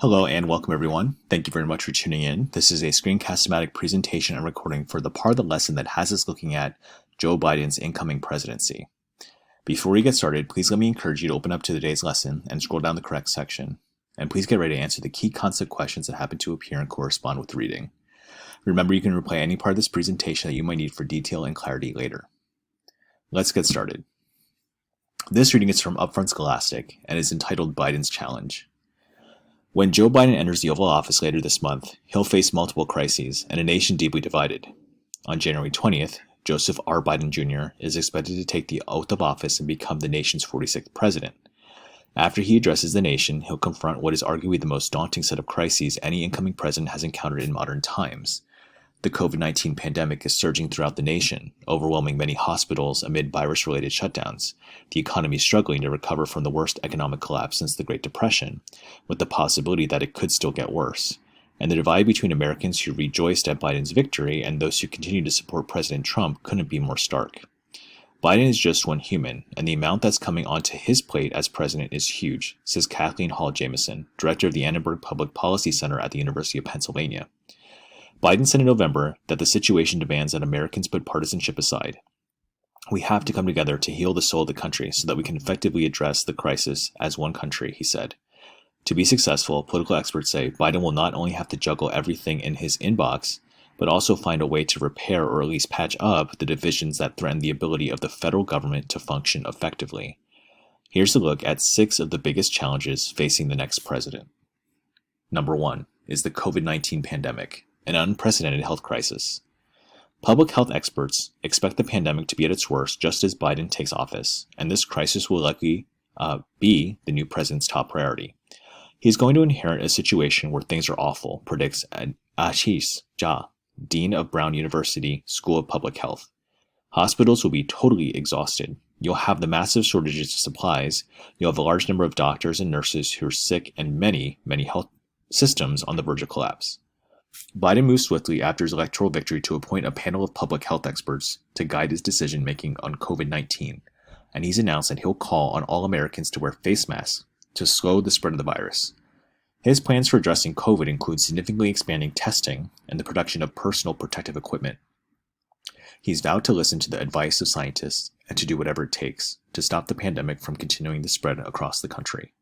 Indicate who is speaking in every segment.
Speaker 1: Hello and welcome everyone. Thank you very much for tuning in. This is a screencast-o-matic presentation and recording for the part of the lesson that has us looking at Joe Biden's incoming presidency. Before we get started, please let me encourage you to open up to today's lesson and scroll down the correct section. And please get ready to answer the key concept questions that happen to appear and correspond with the reading. Remember, you can replay any part of this presentation that you might need for detail and clarity later. Let's get started. This reading is from Upfront Scholastic and is entitled Biden's Challenge. When Joe Biden enters the Oval Office later this month, he'll face multiple crises and a nation deeply divided. On January 20th, Joseph R. Biden Jr. is expected to take the oath of office and become the nation's 46th president. After he addresses the nation, he'll confront what is arguably the most daunting set of crises any incoming president has encountered in modern times. The COVID-19 pandemic is surging throughout the nation, overwhelming many hospitals amid virus-related shutdowns. The economy is struggling to recover from the worst economic collapse since the Great Depression, with the possibility that it could still get worse. And the divide between Americans who rejoiced at Biden's victory and those who continue to support President Trump couldn't be more stark. Biden is just one human, and the amount that's coming onto his plate as president is huge, says Kathleen Hall Jamieson, director of the Annenberg Public Policy Center at the University of Pennsylvania. Biden said in November that the situation demands that Americans put partisanship aside. We have to come together to heal the soul of the country so that we can effectively address the crisis as one country, he said. To be successful, political experts say Biden will not only have to juggle everything in his inbox, but also find a way to repair or at least patch up the divisions that threaten the ability of the federal government to function effectively. Here's a look at 6 of the biggest challenges facing the next president. Number 1 is the COVID-19 pandemic, an unprecedented health crisis. Public health experts expect the pandemic to be at its worst just as Biden takes office, and this crisis will likely be the new president's top priority. He's going to inherit a situation where things are awful, predicts Ashish Jha, Dean of Brown University School of Public Health. Hospitals will be totally exhausted. You'll have the massive shortages of supplies. You'll have a large number of doctors and nurses who are sick, and many health systems on the verge of collapse. Biden moved swiftly after his electoral victory to appoint a panel of public health experts to guide his decision-making on COVID-19, and he's announced that he'll call on all Americans to wear face masks to slow the spread of the virus. His plans for addressing COVID include significantly expanding testing and the production of personal protective equipment. He's vowed to listen to the advice of scientists and to do whatever it takes to stop the pandemic from continuing to spread across the country.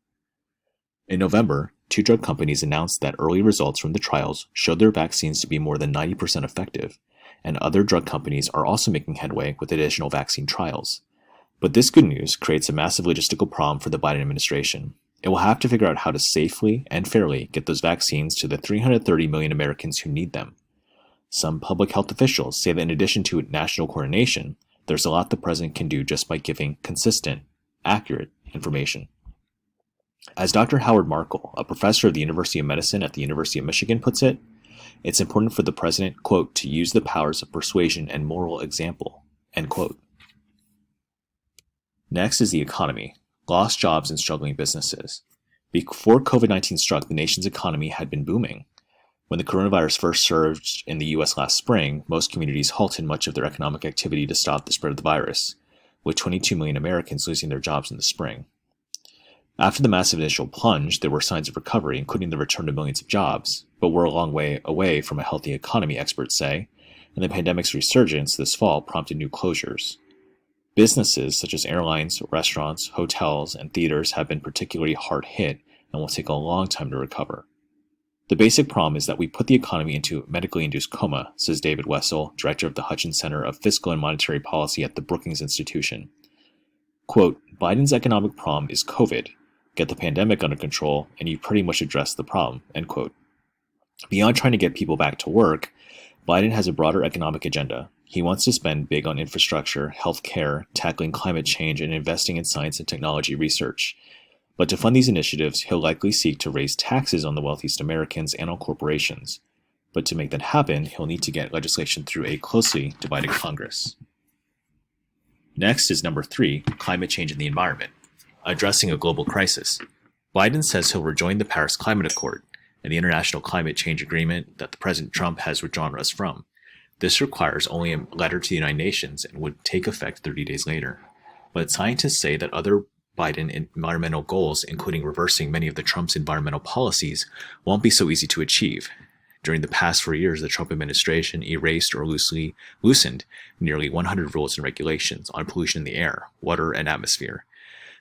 Speaker 1: In November, 2 drug companies announced that early results from the trials showed their vaccines to be more than 90% effective, and other drug companies are also making headway with additional vaccine trials. But this good news creates a massive logistical problem for the Biden administration. It will have to figure out how to safely and fairly get those vaccines to the 330 million Americans who need them. Some public health officials say that in addition to national coordination, there's a lot the president can do just by giving consistent, accurate information. As Dr. Howard Markle, a professor of the University of Medicine at the University of Michigan, puts it, it's important for the president, quote, to use the powers of persuasion and moral example, end quote. Next is the economy, lost jobs and struggling businesses. Before COVID-19 struck, the nation's economy had been booming. When the coronavirus first surged in the U.S. last spring, most communities halted much of their economic activity to stop the spread of the virus, with 22 million Americans losing their jobs in the spring. After the massive initial plunge, there were signs of recovery, including the return to millions of jobs, but we're a long way away from a healthy economy, experts say, and the pandemic's resurgence this fall prompted new closures. Businesses such as airlines, restaurants, hotels, and theaters have been particularly hard hit and will take a long time to recover. The basic problem is that we put the economy into medically induced coma, says David Wessel, director of the Hutchins Center of Fiscal and Monetary Policy at the Brookings Institution. Quote, Biden's economic problem is COVID. Get the pandemic under control, and you pretty much address the problem, end quote. Beyond trying to get people back to work, Biden has a broader economic agenda. He wants to spend big on infrastructure, healthcare, tackling climate change, and investing in science and technology research. But to fund these initiatives, he'll likely seek to raise taxes on the wealthiest Americans and on corporations. But to make that happen, he'll need to get legislation through a closely divided Congress. Next is number 3, climate change and the environment. Addressing a global crisis. Biden says he'll rejoin the Paris Climate Accord and the International Climate Change Agreement that the President Trump has withdrawn us from. This requires only a letter to the United Nations and would take effect 30 days later. But scientists say that other Biden environmental goals, including reversing many of Trump's environmental policies, won't be so easy to achieve. During the past 4 years, the Trump administration erased or loosely loosened nearly 100 rules and regulations on pollution in the air, water, and atmosphere,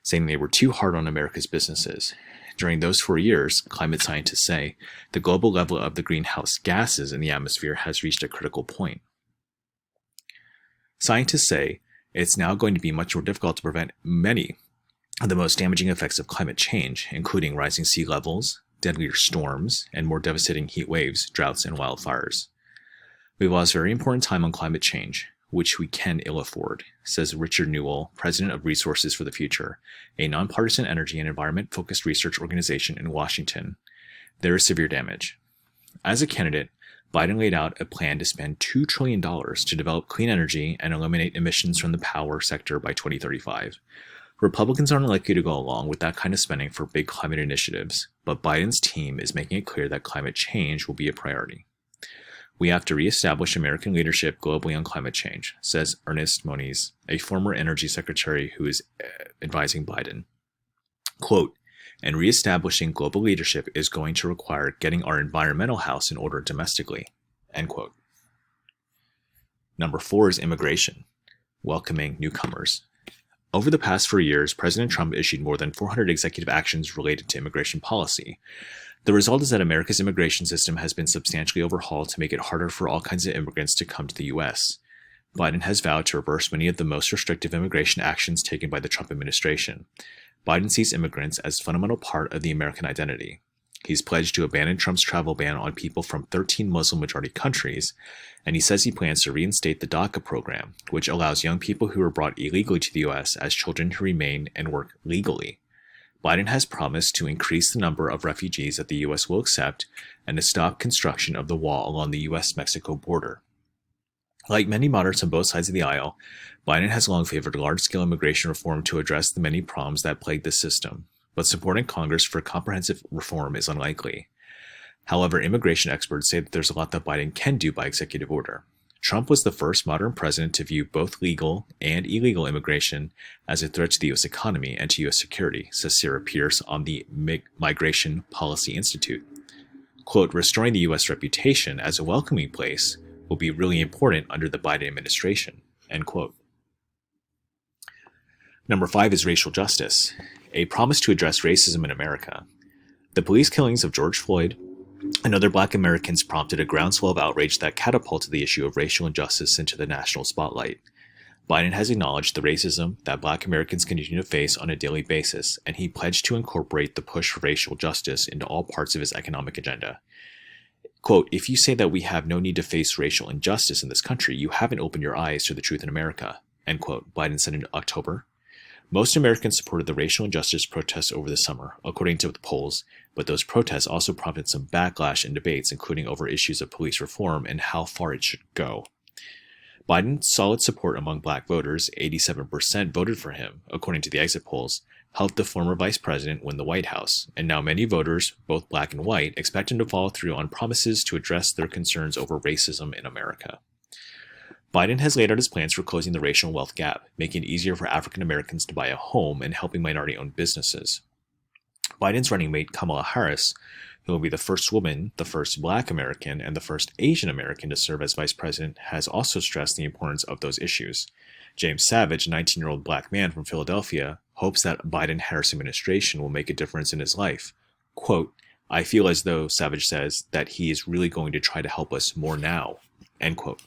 Speaker 1: saying they were too hard on America's businesses. During those 4 years, climate scientists say the global level of the greenhouse gases in the atmosphere has reached a critical point. Scientists say it's now going to be much more difficult to prevent many of the most damaging effects of climate change, including rising sea levels, deadlier storms, and more devastating heat waves, droughts, and wildfires. We've lost very important time on climate change, which we can ill afford, says Richard Newell, president of Resources for the Future, a nonpartisan energy and environment-focused research organization in Washington. There is severe damage. As a candidate, Biden laid out a plan to spend $2 trillion to develop clean energy and eliminate emissions from the power sector by 2035. Republicans aren't likely to go along with that kind of spending for big climate initiatives, but Biden's team is making it clear that climate change will be a priority. We have to reestablish American leadership globally on climate change, says Ernest Moniz, a former energy secretary who is advising Biden. Quote, and reestablishing global leadership is going to require getting our environmental house in order domestically, end quote. Number 4 is immigration, welcoming newcomers. Over the past 4 years, President Trump issued more than 400 executive actions related to immigration policy. The result is that America's immigration system has been substantially overhauled to make it harder for all kinds of immigrants to come to the U.S. Biden has vowed to reverse many of the most restrictive immigration actions taken by the Trump administration. Biden sees immigrants as a fundamental part of the American identity. He's pledged to abandon Trump's travel ban on people from 13 Muslim-majority countries, and he says he plans to reinstate the DACA program, which allows young people who were brought illegally to the U.S. as children to remain and work legally. Biden has promised to increase the number of refugees that the U.S. will accept and to stop construction of the wall along the U.S.-Mexico border. Like many moderates on both sides of the aisle, Biden has long favored large-scale immigration reform to address the many problems that plague the system, but supporting Congress for comprehensive reform is unlikely. However, immigration experts say that there's a lot that Biden can do by executive order. Trump was the first modern president to view both legal and illegal immigration as a threat to the U.S. economy and to U.S. security, says Sarah Pierce on the Migration Policy Institute. Quote, restoring the U.S. reputation as a welcoming place will be really important under the Biden administration, end quote. Number 5 is racial justice, a promise to address racism in America. The police killings of George Floyd and other Black Americans prompted a groundswell of outrage that catapulted the issue of racial injustice into the national spotlight. Biden has acknowledged the racism that Black Americans continue to face on a daily basis, and he pledged to incorporate the push for racial justice into all parts of his economic agenda. Quote, if you say that we have no need to face racial injustice in this country, you haven't opened your eyes to the truth in America, end quote, Biden said in October. Most Americans supported the racial injustice protests over the summer, according to the polls, but those protests also prompted some backlash and debates, including over issues of police reform and how far it should go. Biden's solid support among Black voters, 87% voted for him, according to the exit polls, helped the former vice president win the White House, and now many voters, both Black and white, expect him to follow through on promises to address their concerns over racism in America. Biden has laid out his plans for closing the racial wealth gap, making it easier for African Americans to buy a home and helping minority-owned businesses. Biden's running mate Kamala Harris, who will be the first woman, the first Black American, and the first Asian American to serve as vice president, has also stressed the importance of those issues. James Savage, a 19-year-old Black man from Philadelphia, hopes that Biden-Harris administration will make a difference in his life. Quote, I feel as though, Savage says, that he is really going to try to help us more now, end quote.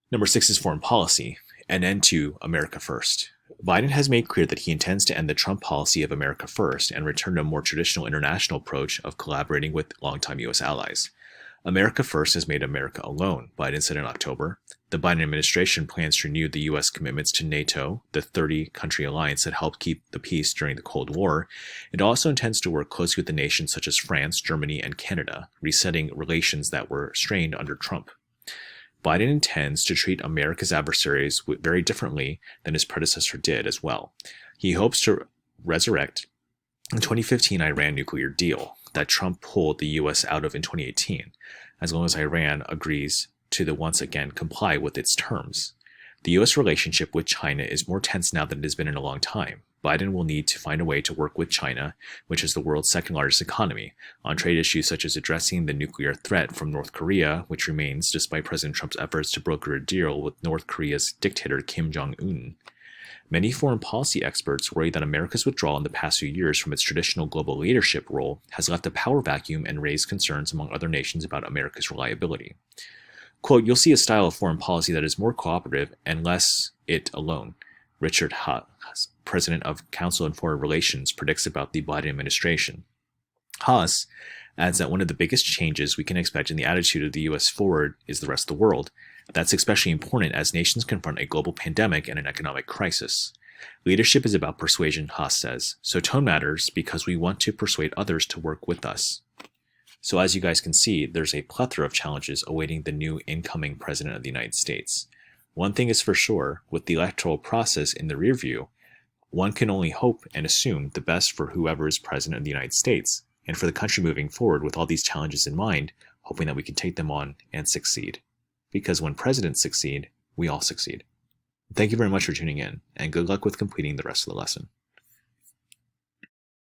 Speaker 1: Number 6 is foreign policy, an end to America First. Biden has made clear that he intends to end the Trump policy of America First and return to a more traditional international approach of collaborating with longtime U.S. allies. America First has made America alone, Biden said in October. The Biden administration plans to renew the U.S. commitments to NATO, the 30-country alliance that helped keep the peace during the Cold War. It also intends to work closely with the nations such as France, Germany, and Canada, resetting relations that were strained under Trump. Biden intends to treat America's adversaries very differently than his predecessor did as well. He hopes to resurrect the 2015 Iran nuclear deal that Trump pulled the U.S. out of in 2018, as long as Iran agrees to once again comply with its terms. The US relationship with China is more tense now than it has been in a long time. Biden will need to find a way to work with China, which is the world's second largest economy, on trade issues such as addressing the nuclear threat from North Korea, which remains despite President Trump's efforts to broker a deal with North Korea's dictator Kim Jong-un. Many foreign policy experts worry that America's withdrawal in the past few years from its traditional global leadership role has left a power vacuum and raised concerns among other nations about America's reliability. Quote, "You'll see a style of foreign policy that is more cooperative and less it alone," Richard Haas, president of Council on Foreign Relations, predicts about the Biden administration. Haas adds that one of the biggest changes we can expect in the attitude of the U.S. forward is the rest of the world. That's especially important as nations confront a global pandemic and an economic crisis. Leadership is about persuasion, Haas says, so tone matters because we want to persuade others to work with us. So as you guys can see, there's a plethora of challenges awaiting the new incoming president of the United States. One thing is for sure, with the electoral process in the rear view, one can only hope and assume the best for whoever is president of the United States, and for the country moving forward with all these challenges in mind, hoping that we can take them on and succeed. Because when presidents succeed, we all succeed. Thank you very much for tuning in, and good luck with completing the rest of the lesson.